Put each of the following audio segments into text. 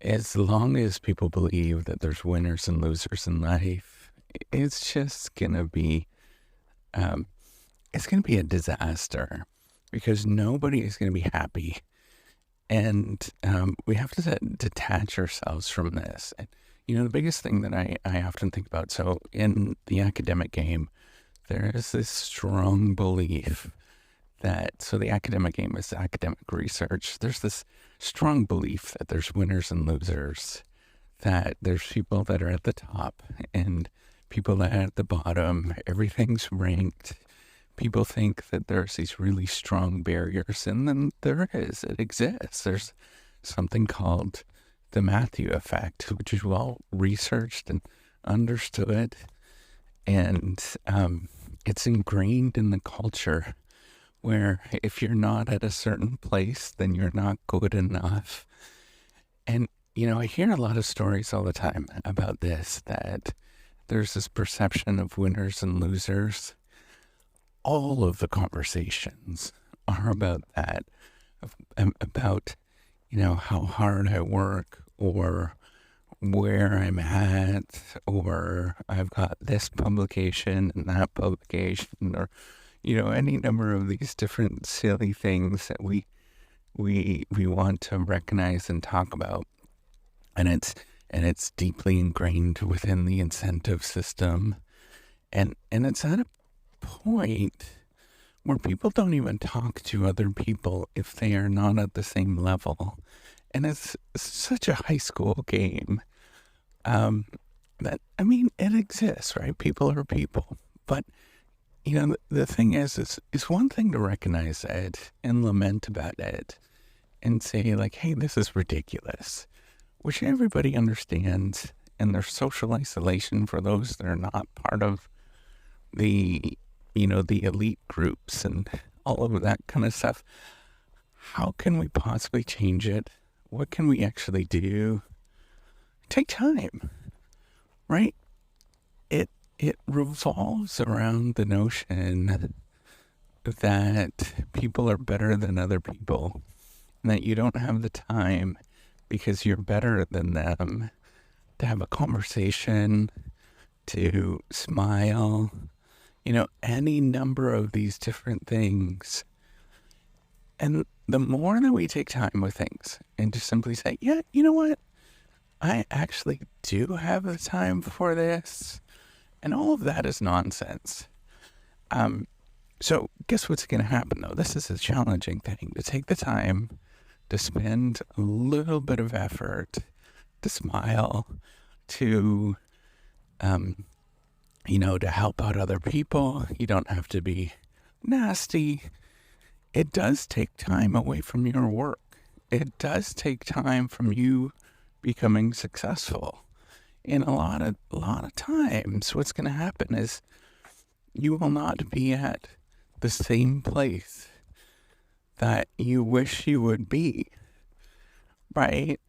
As long as people believe that there's winners and losers in life, it's just gonna be um, it's gonna be a disaster because nobody is gonna be happy, and we have to detach ourselves from this. And, the biggest thing that I often think about. So in the academic game, there is this strong belief that the academic game is academic research. There's this strong belief that there's winners and losers, that there's people that are at the top and people that are at the bottom. Everything's ranked. People think that there's these really strong barriers, and then it exists. There's something called the Matthew effect, which is well researched and understood, and it's ingrained in the culture where if you're not at a certain place, then you're not good enough. And, I hear a lot of stories all the time about this, that there's this perception of winners and losers. All of the conversations are about that, about, how hard I work, or where I'm at, or I've got this publication and that publication, or any number of these different silly things that we want to recognize and talk about, and it's deeply ingrained within the incentive system, and it's at a point where people don't even talk to other people if they are not at the same level, and it's such a high school game. That it exists, right? People are people, but the thing is, it's one thing to recognize it and lament about it and say, like, hey, this is ridiculous, which everybody understands, and there's social isolation for those that are not part of the, the elite groups and all of that kind of stuff. How can we possibly change it? What can we actually do? Take time, right? It revolves around the notion that people are better than other people, and that you don't have the time because you're better than them to have a conversation, to smile, any number of these different things. And the more that we take time with things and just simply say, yeah, you know what? I actually do have the time for this. And all of that is nonsense. So guess what's going to happen, though? This is a challenging thing, to take the time to spend a little bit of effort, to smile, to, to help out other people. You don't have to be nasty. It does take time away from your work. It does take time from you becoming successful. And a lot of times, what's going to happen is you will not be at the same place that you wish you would be, right?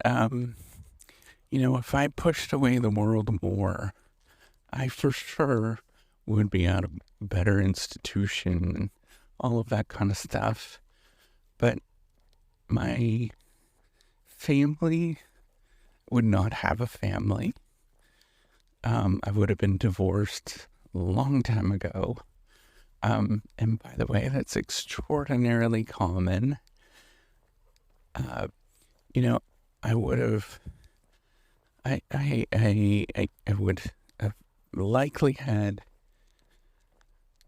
If I pushed away the world more, I for sure would be at a better institution and all of that kind of stuff. But my family would not have a family. I would have been divorced a long time ago. And by the way, that's extraordinarily common. I would have, I would have likely had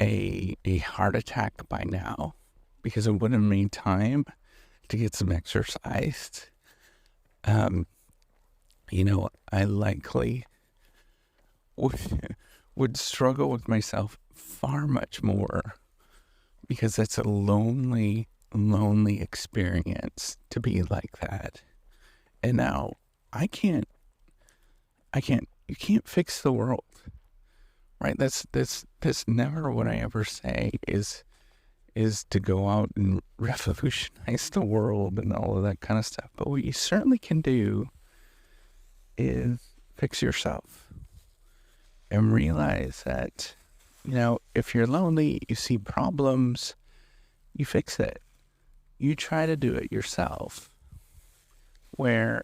a heart attack by now, because I wouldn't have made time to get some exercise. I likely would struggle with myself far much more, because it's a lonely experience to be like that. And now you can't fix the world, right? That's never what I ever say is to go out and revolutionize the world and all of that kind of stuff. But what you certainly can do is fix yourself and realize that, if you're lonely, you see problems, you fix it. You try to do it yourself, where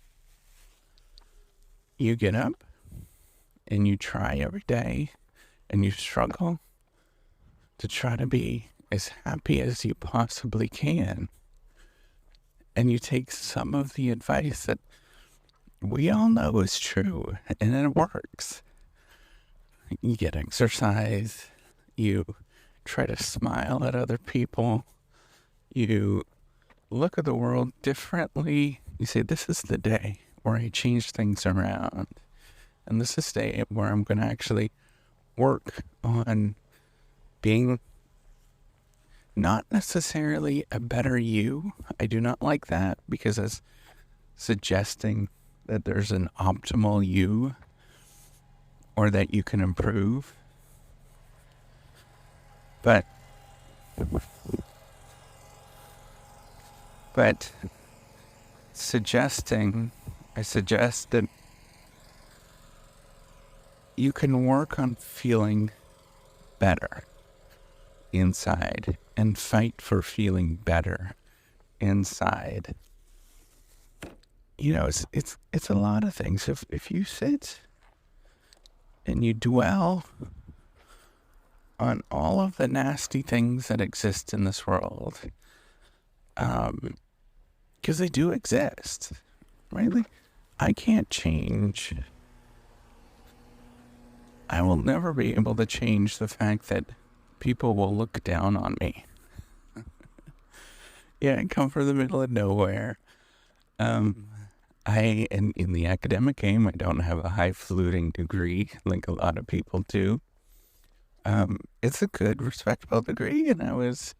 you get up and you try every day and you struggle to try to be as happy as you possibly can. And you take some of the advice that we all know is true and it works. You get exercise, you try to smile at other people, you look at the world differently. You say, this is the day where I change things around. And this is the day where I'm going to actually work on being not necessarily a better you. I do not like that because it's suggesting that there's an optimal you or that you can improve. But I suggest that you can work on feeling better inside and fight for feeling better inside. You know, it's a lot of things. If you sit and you dwell on all of the nasty things that exist in this world, because they do exist, right? Like, I can't change. I will never be able to change the fact that people will look down on me. Yeah, I come from the middle of nowhere. In the academic game, I don't have a highfalutin degree like a lot of people do. It's a good, respectable degree, and I was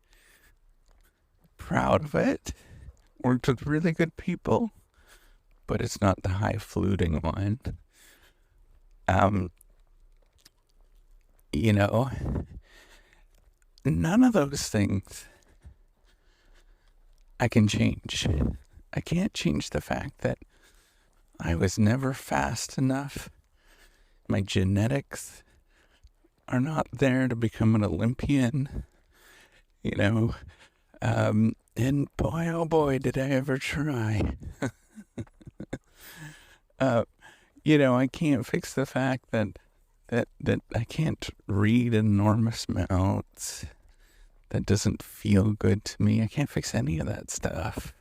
proud of it. Worked with really good people, but it's not the highfalutin one. You know, none of those things I can change. I can't change the fact that I was never fast enough. My genetics are not there to become an Olympian, you know. And boy, oh boy, did I ever try. You know, I can't fix the fact that I can't read enormous amounts. That doesn't feel good to me. I can't fix any of that stuff.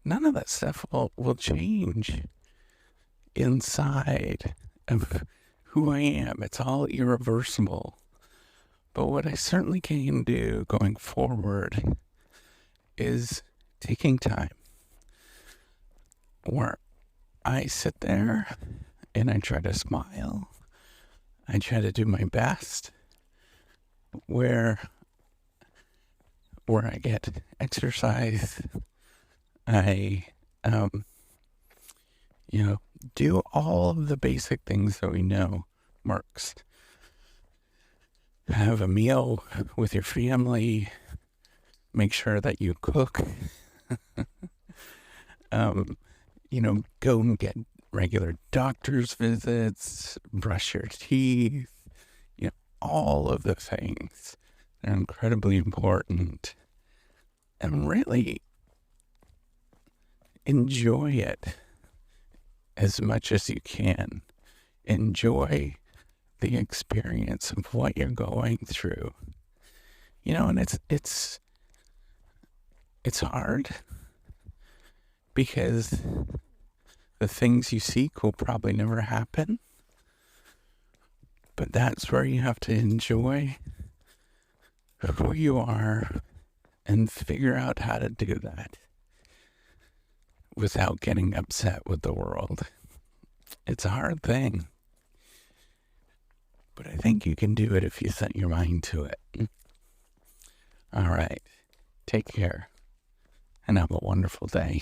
None of that stuff will change inside of who I am. It's all irreversible. But what I certainly can do going forward is taking time where I sit there and I try to smile. I try to do my best where I get exercise. I, do all of the basic things that we know works. Have a meal with your family. Make sure that you cook. Go and get regular doctor's visits. Brush your teeth. All of the things. They're incredibly important. And really enjoy it as much as you can. Enjoy the experience of what you're going through. And it's hard because the things you seek will probably never happen. But that's where you have to enjoy who you are and figure out how to do that without getting upset with the world. It's a hard thing, but I think you can do it if you set your mind to it. All right. Take care and have a wonderful day.